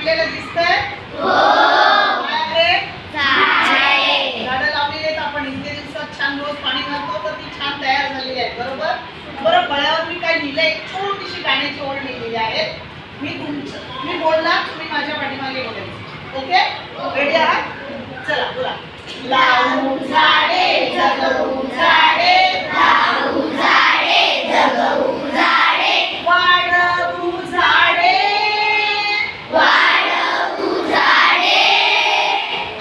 आपल्याला दिसतंय? झाडं लावलेली आहेत आपण. इतके दिवसात छान रोज पाणी घालतो तर ती छान तयार झालेली आहे. बरोबर. बरं, फळ्यावर मी काय लिहिलंय? एक छोटीशी गाण्याची ओळ लिहिलेली आहे. मी बोलला, तुम्ही माझ्या पाठीमागे बोलायचं. ओके, रेडी आहात? चला बोला. लावू झाडे जगवू झाडे, लावू झाडे जगवू झाडे, वाढवू झाडे, वाढवू झाडे,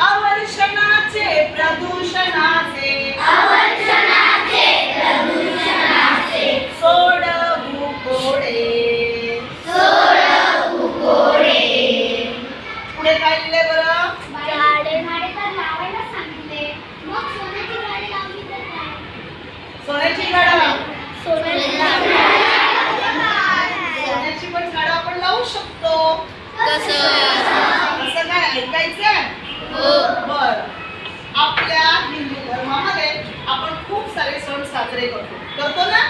अवर्षणाचे प्रदूषणाचे, अवर्षणाचे प्रदूषणाचे, सोडवू कोडे, सोडवू कोडे. पुढे काय लिहिले बरं? सोन्याची झाडं, सोन्याची पण झाडं आपण लावू शकतो. कसं काय ऐकायचं? बर. आपल्या हिंदू धर्मामध्ये आपण खूप सारे सण साजरे करतो ना?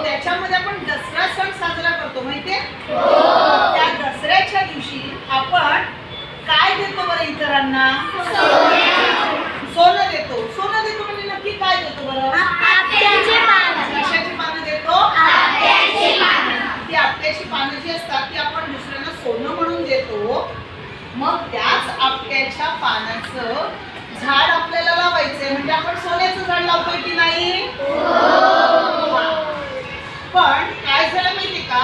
त्याच्यामध्ये आपण दसरा सण साजरा करतो, माहितीये? त्या दसऱ्याच्या दिवशी आपण काय देतो बरं इतरांना? सोनं देतो. सोनं देतो म्हणजे नक्की काय देतो बरं? कशाची पानं देतो? ती आपट्याची पानं जी असतात ती आपण दुसऱ्यांना सोनं म्हणून देतो. मग त्याच आपट्याच्या पानाचं झाड आपल्याला लावायचंय, म्हणजे आपण सोन्याचं झाड लावतोय की नाही? पण काय झालं माहिती का,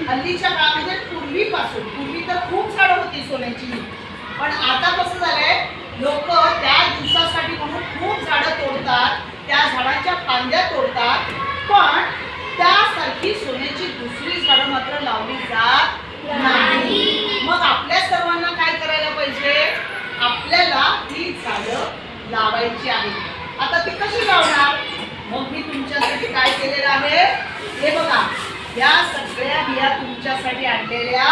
हल्लीच्या काळामध्ये पूर्वी तर खूप झाडं होती सोन्याची. पण आता कसं झालंय, लोक त्या दिवसासाठी म्हणून खूप झाडं तोडतात, त्या झाडाच्या फांद्या तोडतात, पण त्यासारखी सोन्याची दुसरी झाडं मात्र लावली जात नाही. मग आपल्या सर्वांना काय करायला पाहिजे? आपल्याला ही झाडं लावायची आहेत. आता ती कशी लावणार? मग मी तुमच्यासाठी काय केलेलं आहे हे बघा. या सगळ्या बिया तुमच्यासाठी आणलेल्या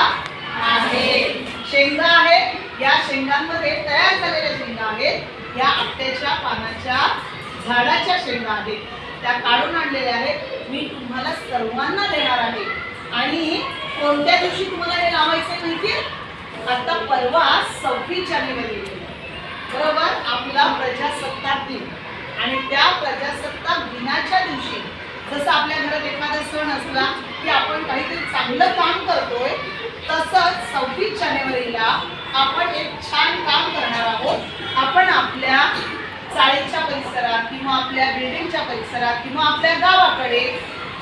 आहेत. शेंगा आहेत, या शेंगांमध्ये तयार झालेल्या शेंगा आहेत. या आपट्याच्या पानाच्या झाडाच्या शेंगा आहेत, त्या काढून आणलेल्या आहेत. मी तुम्हाला सर्वांना देणार आहे. आणि कोणत्या दिवशी तुम्हाला हे लावायचं माहितीये? आता परवा 26 जानेवारी बरोबर आपला प्रजासत्ताक दिन. आणि त्या प्रजासत्ताक दिनाच्या दिवशी जसं आपल्या घरात एखादा सण असला की आपण काहीतरी चांगलं काम करतोय, तसंच 26 जानेवारीला आपण एक छान काम करणार आहोत. आपण आपल्या चाळीच्या परिसरात किंवा आपल्या बिल्डिंगच्या परिसरात किंवा आपल्या गावाकडे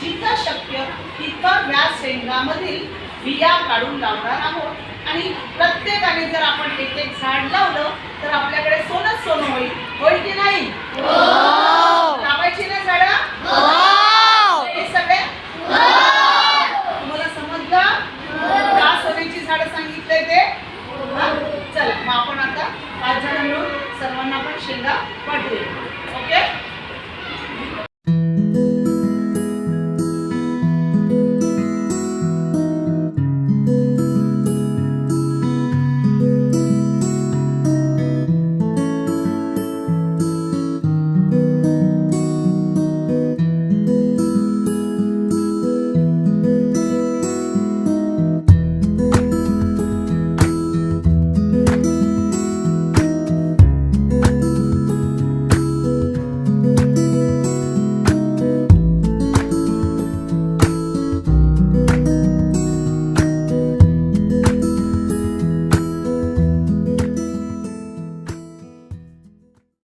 जितकं शक्य तितकं या शेंगामधील बिया काढून लावणार आहोत. आणि प्रत्येकाने जर आपण एक एक झाड लावलं तर आपल्याकडे सोनंच सोनं होईल. होईल की नाही?